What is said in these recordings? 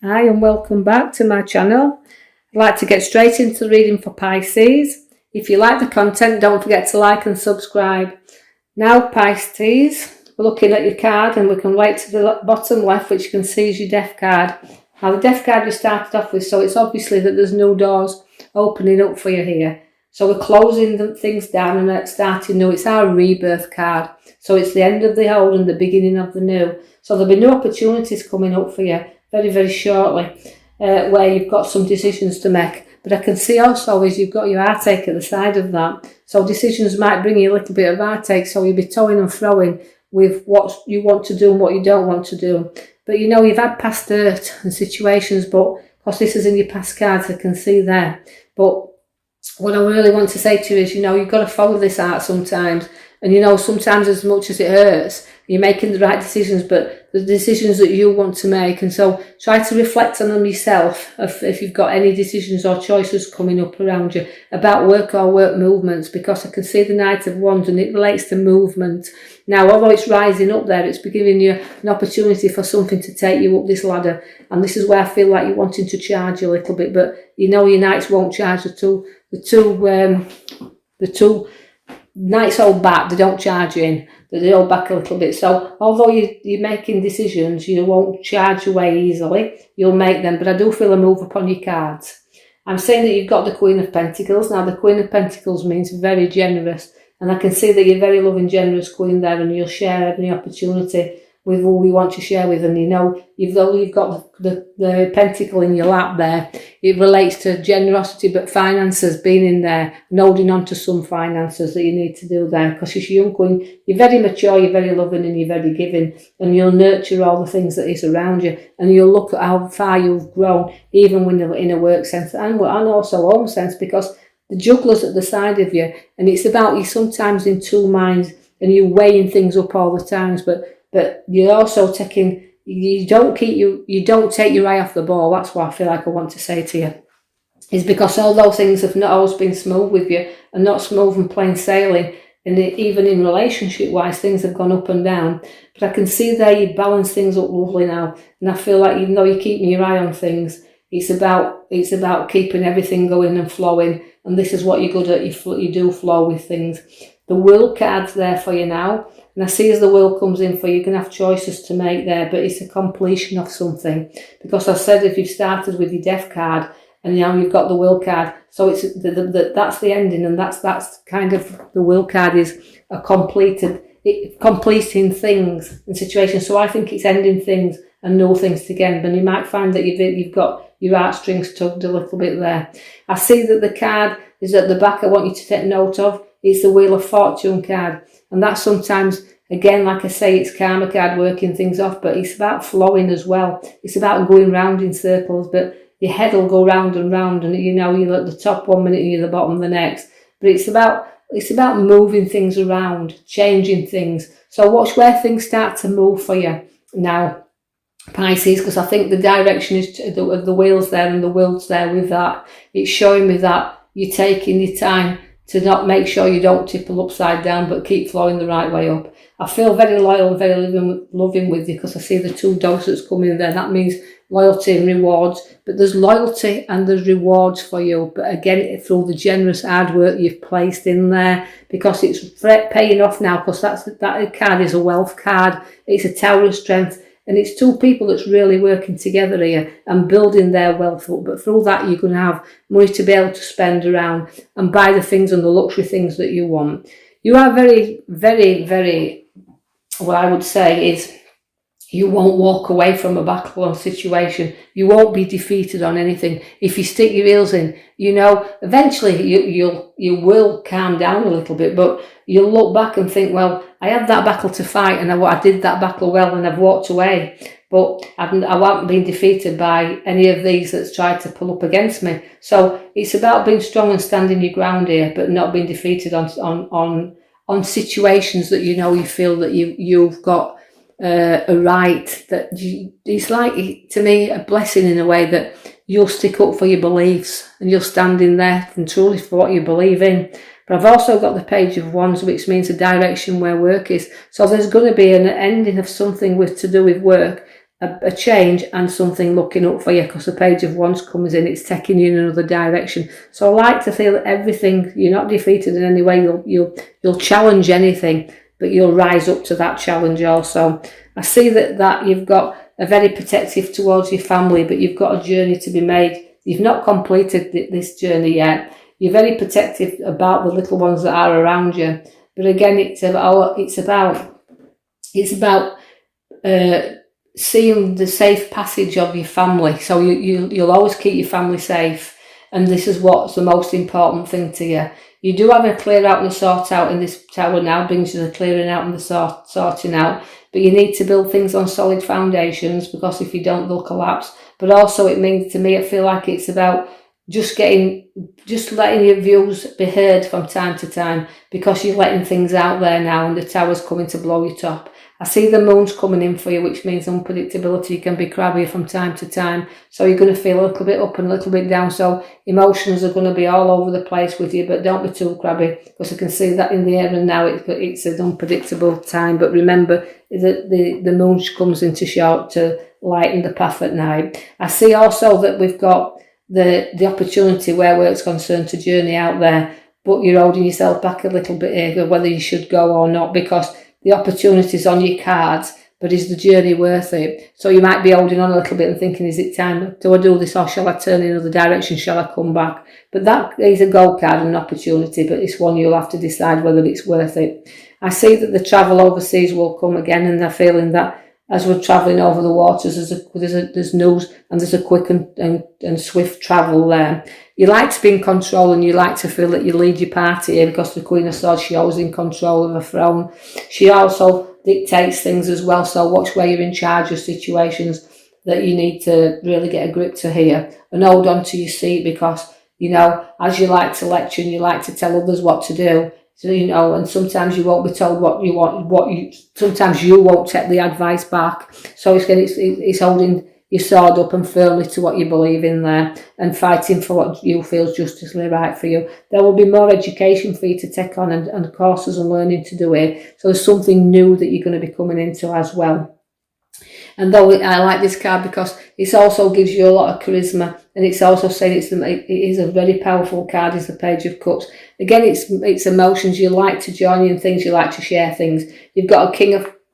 Hi and welcome back to my channel. I'd like to get straight into the reading for Pisces. If you like the content, don't forget to like and subscribe. Now Pisces, we're looking at your card and we can right to the bottom left, which you can see is your death card. Now the death card we started off with, so it's obviously that there's new doors opening up for you here. So we're closing things down and starting new. It's our rebirth card. So it's the end of the old and the beginning of the new. So there'll be new opportunities coming up for you very, very shortly, where you've got some decisions to make. But I can see also is you've got your heartache at the side of that. So decisions might bring you a little bit of heartache. So you'll be toing and froing with what you want to do and what you don't want to do. But you know, you've had past hurt and situations, but because this is in your past cards, I can see there. But what I really want to say to you is, you know, you've got to follow this heart sometimes. And you know, sometimes as much as it hurts, you're making the right decisions, but the decisions that you want to make. And so try to reflect on them yourself if you've got any decisions or choices coming up around you about work or work movements, because I can see the Knight of Wands and it relates to movement. Now, although it's rising up there, it's giving you an opportunity for something to take you up this ladder. And this is where I feel like you're wanting to charge a little bit, but you know your Knights won't charge the two Knights hold back, they don't charge you in, they hold back a little bit. So although you're making decisions, you won't charge away easily, you'll make them, but I do feel a move upon your cards. I'm saying that you've got the Queen of Pentacles. Now the Queen of Pentacles means very generous, and I can see that you're very loving, generous Queen there, and you'll share any opportunity with who we want to share with. And you know, you've got the pentacle in your lap there, it relates to generosity, but finances being in there and holding on to some finances that you need to do there, because you're young Queen, you're very mature, you're very loving and you're very giving, and you'll nurture all the things that is around you, and you'll look at how far you've grown, even when in a work sense and also home sense, because the juggler's at the side of you, and it's about you sometimes in two minds and you're weighing things up all the times, but you're also taking, you don't take your eye off the ball. That's what I feel like I want to say to you. Is because although things have not always been smooth with you and not smooth and plain sailing, and even in relationship wise, things have gone up and down. But I can see there you balance things up lovely now. And I feel like even though you're keeping your eye on things, it's about keeping everything going and flowing. And this is what you're good at. You do flow with things. The Will card's there for you now. And I see as the Will comes in for you, you're going to have choices to make there, but it's a completion of something. Because I said if you've started with your Death card and now you've got the Will card, so it's that's the ending, and that's kind of the Will card is a completing things and situations. So I think it's ending things and new things again. But you might find that you've got your heartstrings tugged a little bit there. I see that the card is at the back. I want you to take note of. It's the Wheel of Fortune card. And that sometimes, again, like I say, it's karma card working things off, but it's about flowing as well. It's about going round in circles, but your head will go round and round, and you know, you're at the top one minute and you're at the bottom the next. But it's about moving things around, changing things. So watch where things start to move for you now, Pisces, because I think the direction is the wheels there and the will's there with that. It's showing me that you're taking your time to not make sure you don't tipple upside down, but keep flowing the right way up. I feel very loyal and very loving with you, because I see the two dogs that's coming there. That means loyalty and rewards, but there's loyalty and there's rewards for you. But again, through the generous hard work you've placed in there, because it's paying off now, because that card is a wealth card. It's a Tower of Strength. And it's two people that's really working together here and building their wealth up. But through that, you're going to have money to be able to spend around and buy the things and the luxury things that you want. You are very, very, very, what I would say is, you won't walk away from a battle or situation. You won't be defeated on anything. If you stick your heels in, you know, eventually you will calm down a little bit, but you'll look back and think, well, I had that battle to fight and I did that battle well and I've walked away. But I haven't been defeated by any of these that's tried to pull up against me. So it's about being strong and standing your ground here, but not being defeated on situations that you know you feel that you've got a right, that it's like, to me, a blessing in a way that you'll stick up for your beliefs and you'll stand in there and truly for what you believe in. But I've also got the Page of Wands, which means the direction where work is. So there's going to be an ending of something to do with work, a change and something looking up for you, because the Page of Wands comes in, it's taking you in another direction. So I like to feel that everything, you're not defeated in any way, you'll challenge anything, but you'll rise up to that challenge also. I see that you've got a very protective towards your family, but you've got a journey to be made. You've not completed this journey yet. You're very protective about the little ones that are around you. But again, it's about seeing the safe passage of your family. So you'll always keep your family safe, and this is what's the most important thing to you. You do have a clear out and a sort out in this tower now, brings you the clearing out and the sorting out, but you need to build things on solid foundations, because if you don't, they'll collapse. But also it means, to me, I feel like it's about just letting your views be heard from time to time, because you're letting things out there now, and the tower's coming to blow your top. I see the moon's coming in for you, which means unpredictability can be crabby from time to time. So you're going to feel a little bit up and a little bit down. So emotions are going to be all over the place with you, but don't be too crabby, because I can see that in the air, and now it's an unpredictable time. But remember that the moon comes into short to lighten the path at night. I see also that we've got the opportunity where work's concerned to journey out there, but you're holding yourself back a little bit here, whether you should go or not, because the opportunity's on your cards, but is the journey worth it? So you might be holding on a little bit and thinking, is it time? Do I do this, or shall I turn in another direction? Shall I come back? But that is a gold card and an opportunity, but it's one you'll have to decide whether it's worth it. I see that the travel overseas will come again, and they're feeling that as we're travelling over the waters, there's news, and there's a quick and swift travel there. You like to be in control, and you like to feel that you lead your party here, because the Queen of Swords, she's always in control of her throne. She also dictates things as well, so watch where you're in charge of situations that you need to really get a grip to here, and hold on to your seat, because, as you like to lecture and you like to tell others what to do, so, and sometimes you won't be told what you want, sometimes you won't take the advice back. So it's holding your sword up and firmly to what you believe in there, and fighting for what you feel is justly right for you. There will be more education for you to take on, and courses and learning to do it. So there's something new that you're going to be coming into as well. And though I like this card because it also gives you a lot of charisma, and it's also saying it is a very powerful card, is the Page of Cups. Again, it's emotions. You like to join in things, you like to share things. You've got a King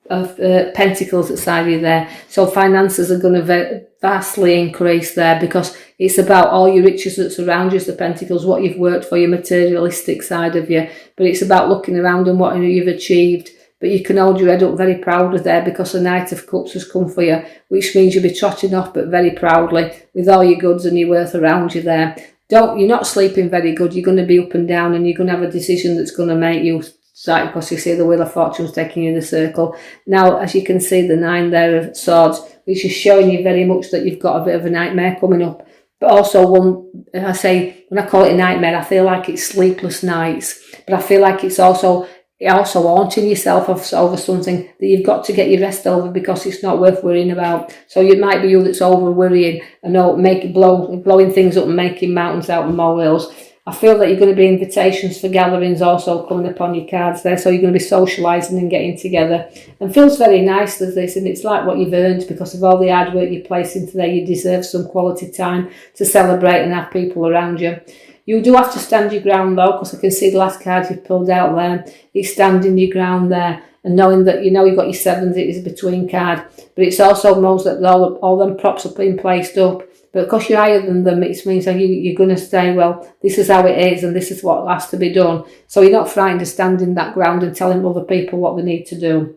of Pentacles outside you there, so finances are going to vastly increase there, because it's about all your riches that surround you as the Pentacles, what you've worked for, your materialistic side of you, but it's about looking around and what you've achieved. But you can hold your head up very proudly there, because the Knight of Cups has come for you, which means you'll be trotting off, but very proudly, with all your goods and your worth around you there. You're not sleeping very good. You're going to be up and down, and you're going to have a decision that's going to make you sad, because you see the Wheel of Fortune's taking you in a circle. Now, as you can see, the 9 there of Swords, which is showing you very much that you've got a bit of a nightmare coming up. But also, when I call it a nightmare, I feel like it's sleepless nights, but I feel like it's also haunting yourself over something that you've got to get your rest over, because it's not worth worrying about. So it might be you that's over worrying and blowing things up and making mountains out of molehills. I feel that you're going to be invitations for gatherings also coming upon your cards there, so you're going to be socialising and getting together, and feels very nice with this, and it's like what you've earned because of all the hard work you place into there. You deserve some quality time to celebrate and have people around you. You do have to stand your ground though, because I can see the last card you've pulled out there. It's standing your ground there, and knowing that you've got your 7s, it is a between card, but it's also knows that all them props are being placed up. But because you're higher than them, it means that you're going to say, well, this is how it is, and this is what has to be done. So you're not frightened of standing that ground and telling other people what they need to do.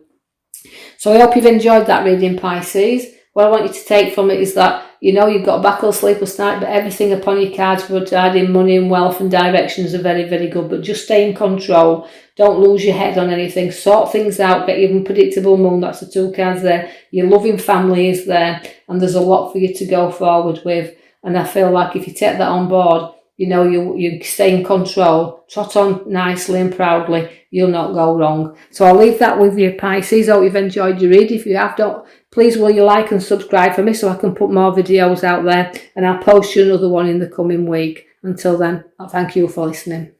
So I hope you've enjoyed that reading, Pisces. What I want you to take from it is that, you've got a battle, sleepless night, but everything upon your cards regarding money and wealth and directions are very, very good. But just stay in control. Don't lose your head on anything. Sort things out. Get your unpredictable moon. That's the 2 cards there. Your loving family is there. And there's a lot for you to go forward with. And I feel like if you take that on board, you stay in control, trot on nicely and proudly, you'll not go wrong. So I'll leave that with you, Pisces. Hope you've enjoyed your read. If you have, please will you like and subscribe for me so I can put more videos out there, and I'll post you another one in the coming week. Until then, thank you for listening.